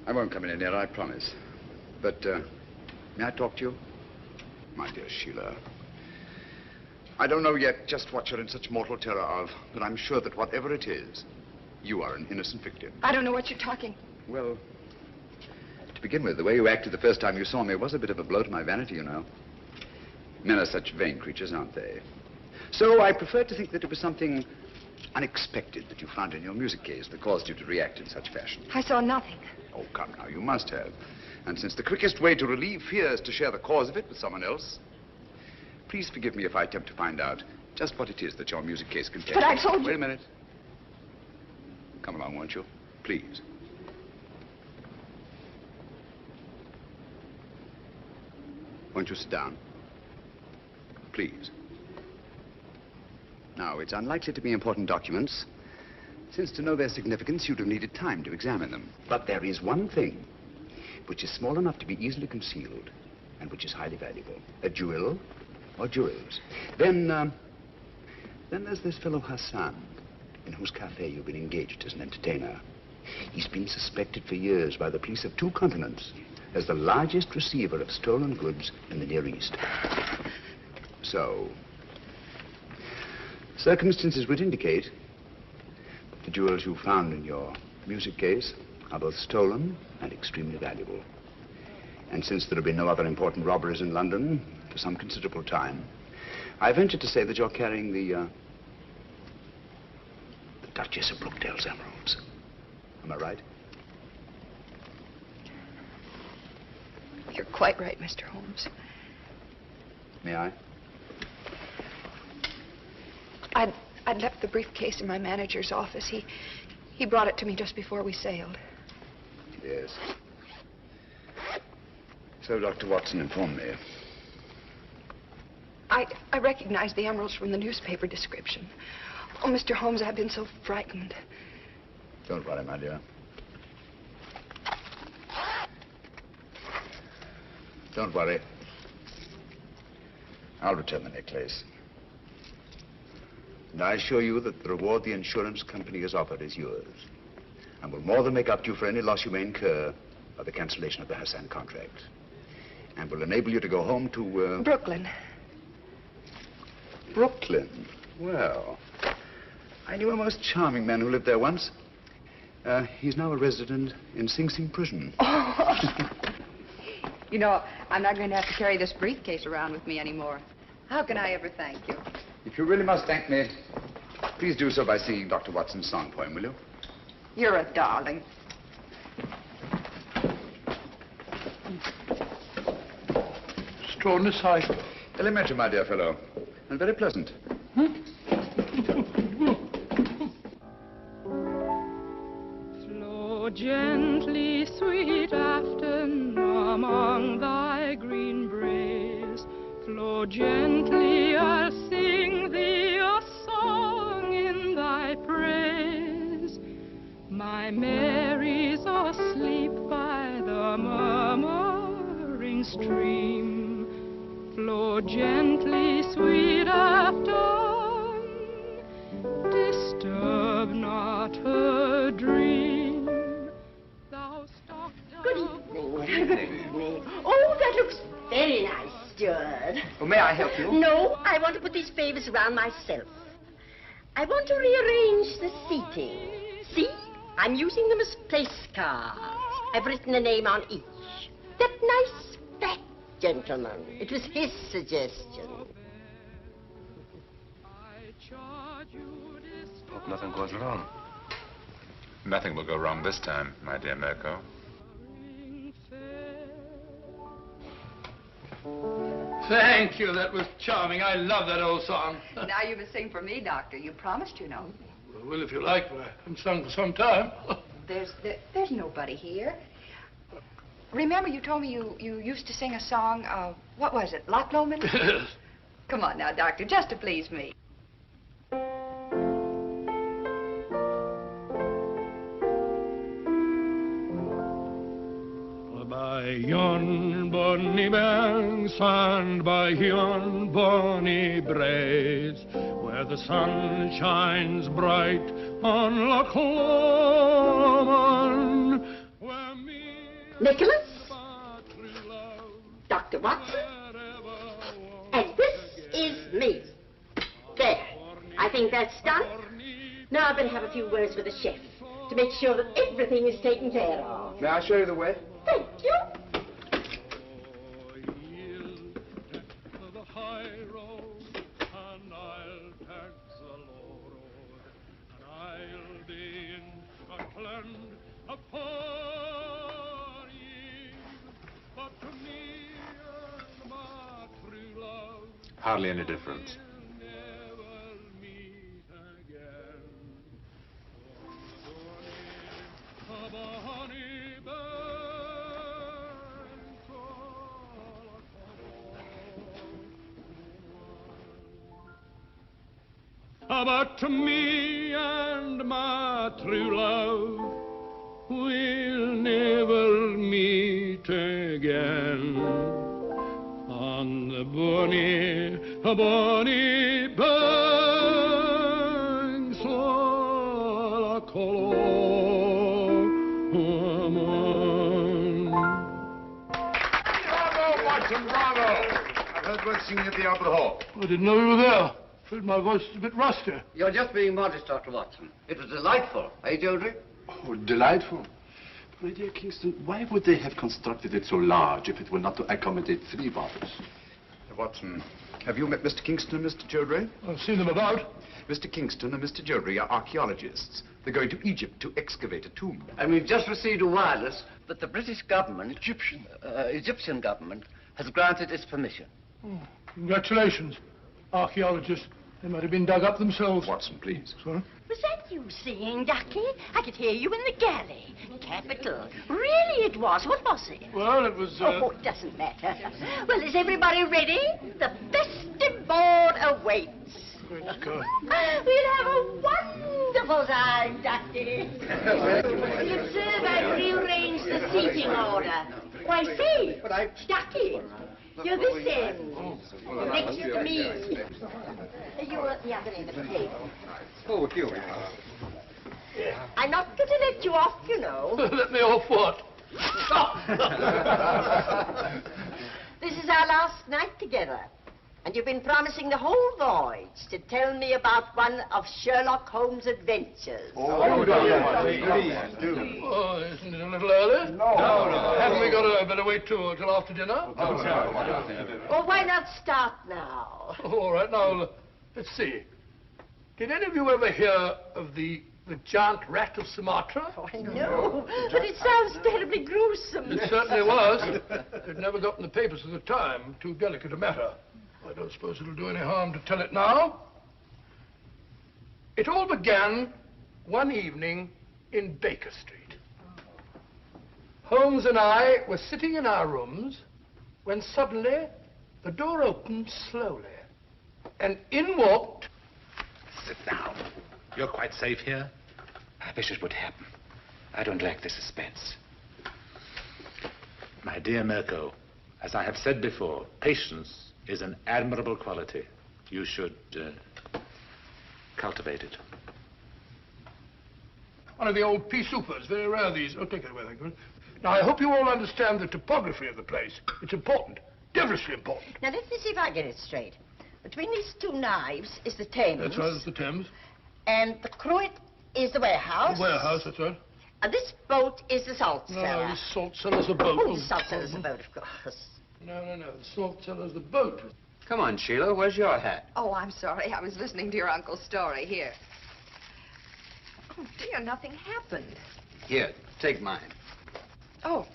I won't come any nearer, I promise. But, may I talk to you? My dear Sheila, I don't know yet just what you're in such mortal terror of, but I'm sure that whatever it is, you are an innocent victim. I don't know what you're talking. Well, to begin with, the way you acted the first time you saw me was a bit of a blow to my vanity, you know. Men are such vain creatures, aren't they? So I prefer to think that it was something unexpected that you found in your music case that caused you to react in such fashion. I saw nothing. Oh, come now, you must have. And since the quickest way to relieve fear is to share the cause of it with someone else, please forgive me if I attempt to find out just what it is that your music case contains. But I told you... Wait a minute. Come along, won't you? Please. Won't you sit down? Please. Now, it's unlikely to be important documents, since to know their significance, you'd have needed time to examine them. But there is one thing which is small enough to be easily concealed and which is highly valuable. A jewel or jewels. Then there's this fellow Hassan, in whose cafe you've been engaged as an entertainer. He's been suspected for years by the police of 2 continents as the largest receiver of stolen goods in the Near East. So, circumstances would indicate that the jewels you found in your music case are both stolen and extremely valuable. And since there have been no other important robberies in London for some considerable time, I venture to say that you're carrying the Duchess of Brookdale's emeralds. Am I right? You're quite right, Mr. Holmes. May I? I'd left the briefcase in my manager's office. He brought it to me just before we sailed. Yes. So Dr. Watson informed me. I recognized the emeralds from the newspaper description. Oh, Mr. Holmes, I've been so frightened. Don't worry, my dear. Don't worry. I'll return the necklace. And I assure you that the reward the insurance company has offered is yours, and will more than make up to you for any loss you may incur by the cancellation of the Hassan contract, and will enable you to go home to, Brooklyn. Brooklyn? Well, I knew a most charming man who lived there once. He's now a resident in Sing Sing prison. Oh. You know, I'm not going to have to carry this briefcase around with me anymore. How can I ever thank you? If you really must thank me, please do so by singing Dr. Watson's song poem, will you? You're a darling. Straw in the side. Elementary, my dear fellow, and very pleasant. Flow gently, sweet Afton, among thy green braes. Flow gently, I'll sing thee a song in thy praise. My Mary's asleep by the murmuring stream. Flow gently, sweet Afton, disturb not her dream. Thou stock Good evening. Good evening. Oh, that looks very nice, steward. Oh, may I help you? No, I want to put these favors around myself. I want to rearrange the seating. See? I'm using them as place cards. I've written a name on each. That nice fat gentleman. It was his suggestion. hope nothing goes wrong. Nothing will go wrong this time, my dear Mirko. Thank you. That was charming. I love that old song. Now you must sing for me, Doctor. You promised, you know. Well, if you like, I haven't sung for some time. There's nobody here. Remember you told me you used to sing a song, what was it, Loch Lomond? Yes. Come on now, Doctor, just to please me. By yon bonny banks and by yon bonny braes, where the sun shines bright on Loch Lomond, Nicholas? Dr. Watson? And this is me. There. I think that's done. Now I better have a few words with the chef to make sure that everything is taken care of. May I show you the way? Thank you. Hardly any difference. But me and my true love will never meet again on the bonny banks of Loch Lomond. Bravo, Watson, bravo! I've heard words singing at the Opera Hall. I didn't know you were there. My voice is a bit rusty. You're just being modest, Dr. Watson. It was delightful, eh, Georgie? Oh, delightful. My dear Kingston, why would they have constructed it so large if it were not to accommodate 3 bottles? Watson, have you met Mr. Kingston and Mr. Jodrey? I've seen them about. Mr. Kingston and Mr. Jodrey are archaeologists. They're going to Egypt to excavate a tomb. And we've just received a wireless that the British government, Egyptian government, has granted its permission. Oh, congratulations, archaeologists. They might have been dug up themselves. Watson, please. Sorry? Was that you singing, Ducky? I could hear you in the galley. Capital. Really it was. What was it? Well, it was, Oh, it doesn't matter. Well, is everybody ready? The festive board awaits. Let's go. We'll have a wonderful time, Ducky. You observe I've rearranged the seating order. Why, see, Ducky, you're this end, next to me. You're at the other end of the table. Oh, here we are. I'm not going to let you off, you know. Let me off what? This is our last night together. And you've been promising the whole voyage to tell me about one of Sherlock Holmes' adventures. Oh, isn't it a little early? No. Haven't we got to better wait till after dinner? Well, why not start now? All right, now, let's see. Did any of you ever hear of the giant rat of Sumatra? Oh, I know, but it sounds terribly gruesome. It certainly was. It never got in the papers at the time. Too delicate a matter. I don't suppose it'll do any harm to tell it now. It all began one evening in Baker Street. Holmes and I were sitting in our rooms when suddenly the door opened slowly and in walked... Sit down. You're quite safe here? I wish it would happen. I don't like the suspense. My dear Mirko, as I have said before, patience is an admirable quality. You should cultivate it. One of the old pea soupers, very rare these. Oh, take it away, thank you. Now, I hope you all understand the topography of the place. It's important, devilishly important. Now, let me see if I get it straight. Between these 2 knives is the Thames. That's right, it's the Thames. And the Cruet is the warehouse. The warehouse, that's right. And this boat is the salt cellar. No, the salt cellar's a boat. Oh, the salt cellar's a boat, of course. No, the salt cellar's the boat. Come on, Sheila, where's your hat? Oh, I'm sorry. I was listening to your uncle's story. Here. Oh, dear, nothing happened. Here, take mine. Oh.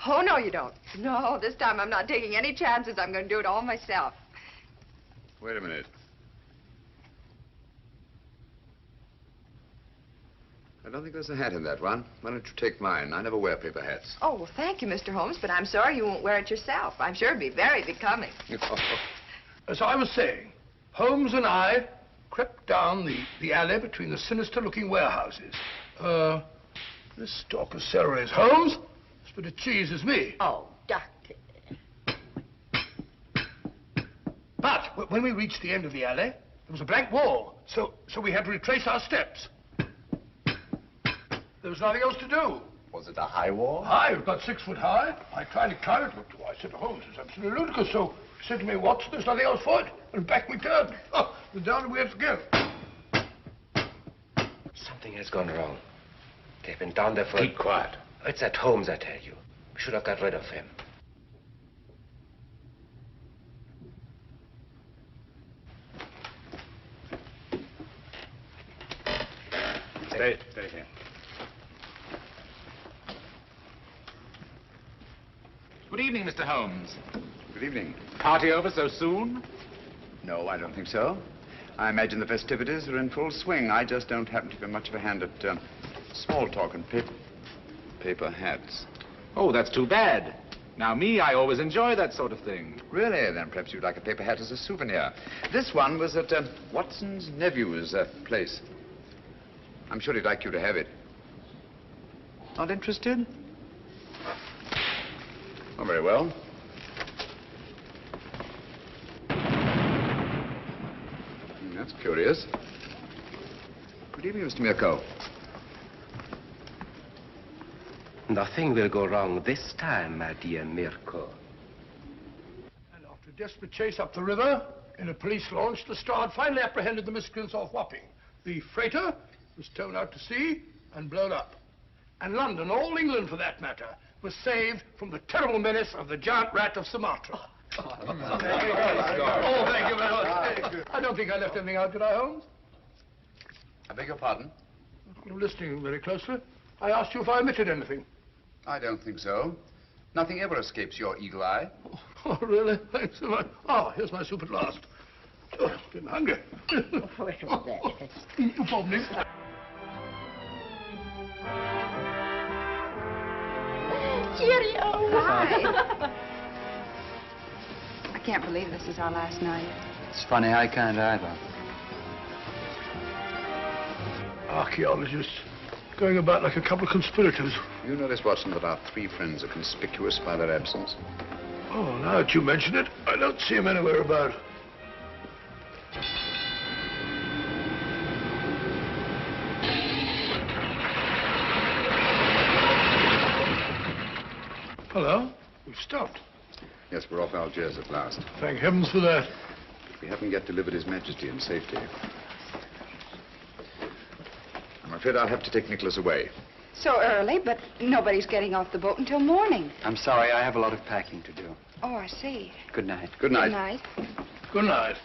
Oh, no, you don't. No, this time I'm not taking any chances. I'm going to do it all myself. Wait a minute. I don't think there's a hat in that one. Why don't you take mine? I never wear paper hats. Oh, well, thank you, Mr. Holmes, but I'm sorry you won't wear it yourself. I'm sure it'd be very becoming. As I was saying, Holmes and I crept down the alley between the sinister-looking warehouses. This stalk of celery is Holmes. This bit of cheese is me. Oh, Doctor. But when we reached the end of the alley, there was a blank wall, so we had to retrace our steps. There was nothing else to do. Was it a high wall? High, it was about 6 foot high. I tried to climb it, but I said to Holmes, it's absolutely ludicrous. So he said to me, Watson, there's nothing else for it. And back we turned. Oh, and down we had to go. Something has gone wrong. They've been down there for... Keep quiet. It's that Holmes, I tell you. We should have got rid of him. Stay here. Good evening, Mr. Holmes. Good evening. Party over so soon? No, I don't think so. I imagine the festivities are in full swing. I just don't happen to be much of a hand at small talk and paper hats. Oh, that's too bad. Now, I always enjoy that sort of thing. Really? Then perhaps you'd like a paper hat as a souvenir. This one was at Watson's nephew's place. I'm sure he'd like you to have it. Not interested? Oh, very well. That's curious. Good evening, Mr. Mirko. Nothing will go wrong this time, my dear Mirko. And after a desperate chase up the river, in a police launch, the Strad finally apprehended the miscreants off Wapping. The freighter was towed out to sea and blown up. And London, all England for that matter, was saved from the terrible menace of the giant rat of Sumatra. Oh, thank you very much. I don't think I left anything out, did I, Holmes? I beg your pardon? You're listening very closely. I asked you if I omitted anything. I don't think so. Nothing ever escapes your eagle eye. Oh, really? Thanks so much. Oh, here's my soup at last. Oh, getting hungry. Wait a minute. You pardon me. Cheerio. Hi. I can't believe this is our last night. It's funny, I can't either. Archaeologists going about like a couple of conspirators. You notice, Watson, that our 3 friends are conspicuous by their absence? Oh, now that you mention it, I don't see him anywhere about. Hello? We've stopped. Yes, we're off Algiers at last. Thank heavens for that. We haven't yet delivered His Majesty in safety. I'm afraid I'll have to take Nicholas away. So early, but nobody's getting off the boat until morning. I'm sorry, I have a lot of packing to do. Oh, I see. Good night. Good night. Good night. Good night.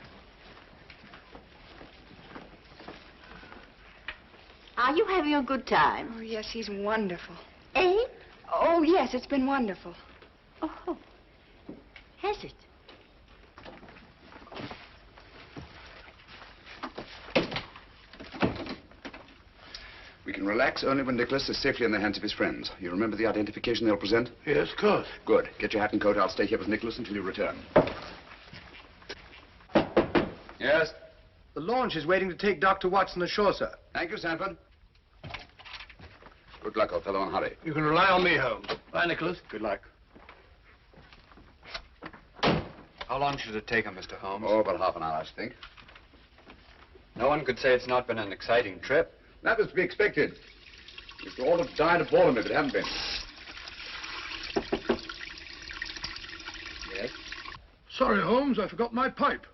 Are you having a good time? Oh, yes, he's wonderful. Eh? Oh, yes, it's been wonderful. Oh. Has it? We can relax only when Nicholas is safely in the hands of his friends. You remember the identification they'll present? Yes, of course. Good. Get your hat and coat. I'll stay here with Nicholas until you return. Yes? The launch is waiting to take Dr. Watson ashore, sir. Thank you, Sanford. Good luck, old fellow, and hurry. You can rely on me, Holmes. Bye, Nicholas. Good luck. How long should it take him, Mr. Holmes? Oh, about half an hour, I should think. No one could say it's not been an exciting trip. That was to be expected. We could all have died of boredom if it hadn't been. Yes? Sorry, Holmes, I forgot my pipe.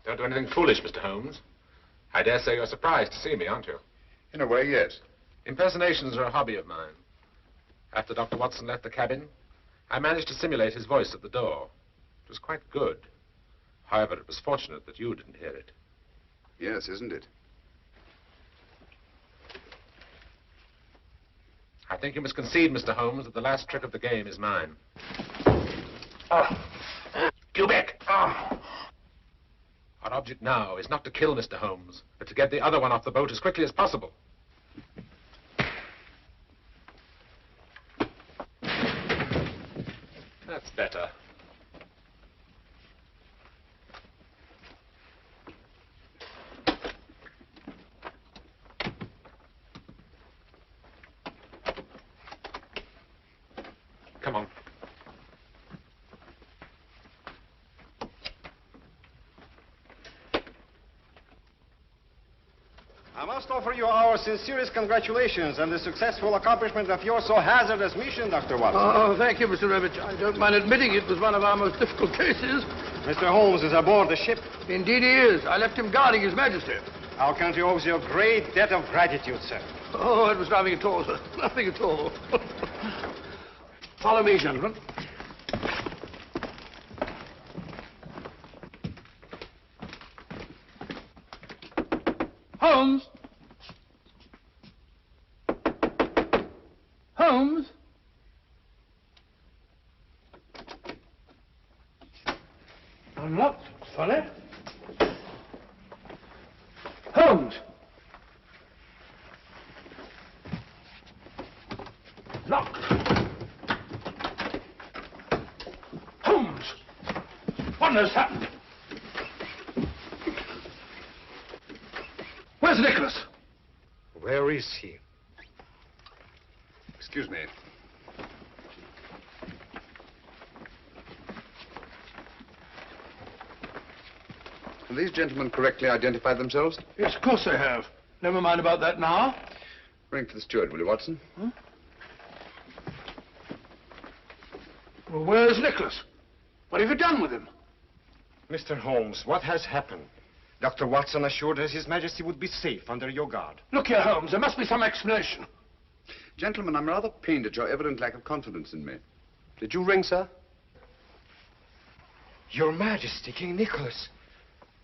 Don't do anything foolish, Mr. Holmes. I dare say you're surprised to see me, aren't you? In a way, yes. Impersonations are a hobby of mine. After Dr. Watson left the cabin, I managed to simulate his voice at the door. It was quite good. However, it was fortunate that you didn't hear it. Yes, isn't it? I think you must concede, Mr. Holmes, that the last trick of the game is mine. Quebec! Our object now is not to kill Mr. Holmes, but to get the other one off the boat as quickly as possible. That's better. Come on. I must offer you our sincerest congratulations on the successful accomplishment of your so hazardous mission, Dr. Watson. Oh, thank you, Mr. Revich. I don't mind admitting it was one of our most difficult cases. Mr. Holmes is aboard the ship. Indeed he is. I left him guarding His Majesty. Our country owes you a great debt of gratitude, sir. Oh, it was nothing at all, sir. Nothing at all. Follow me, gentlemen. Holmes! Holmes! Unlocked. Funny. Holmes! Locked. Holmes! What has happened? Where's Nicholas? Where is he? Excuse me. Have these gentlemen correctly identified themselves? Yes, of course they have. Never mind about that now. Ring for the steward, will you, Watson? Well, where's Nicholas? What have you done with him? Mr. Holmes, what has happened? Dr. Watson assured us His Majesty would be safe under your guard. Look here, Holmes, there must be some explanation. Gentlemen, I'm rather pained at your evident lack of confidence in me. Did you ring, sir? Your Majesty, King Nicholas.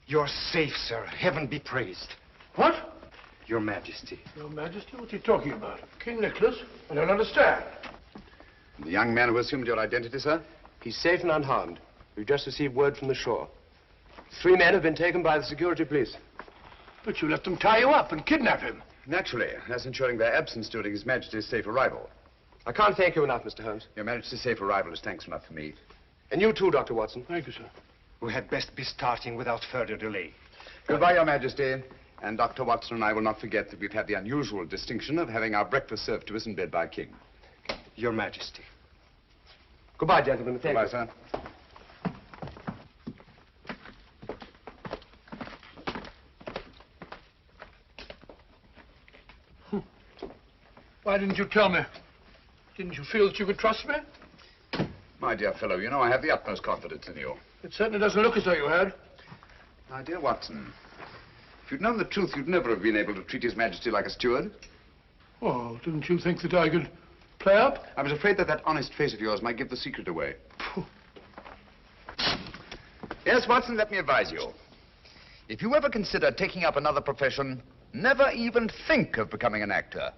You're safe, sir. Heaven be praised. What? Your Majesty. Your Majesty? What are you talking about? King Nicholas? I don't understand. The young man who assumed your identity, sir? He's safe and unharmed. We've just received word from the shore. 3 men have been taken by the security police. But you let them tie you up and kidnap him. Naturally, that's ensuring their absence during His Majesty's safe arrival. I can't thank you enough, Mr. Holmes. Your Majesty's safe arrival is thanks enough for me. And you too, Dr. Watson. Thank you, sir. We had best be starting without further delay. Goodbye, Your Majesty. And Dr. Watson and I will not forget that we've had the unusual distinction of having our breakfast served to us in bed by a king. Your Majesty. Goodbye, gentlemen. Thank you. Sir. Why didn't you tell me? Didn't you feel that you could trust me? My dear fellow, you know I have the utmost confidence in you. It certainly doesn't look as though you had. My dear Watson, if you'd known the truth, you'd never have been able to treat His Majesty like a steward. Oh, didn't you think that I could play up? I was afraid that that honest face of yours might give the secret away. Yes, Watson, let me advise you. If you ever consider taking up another profession, never even think of becoming an actor.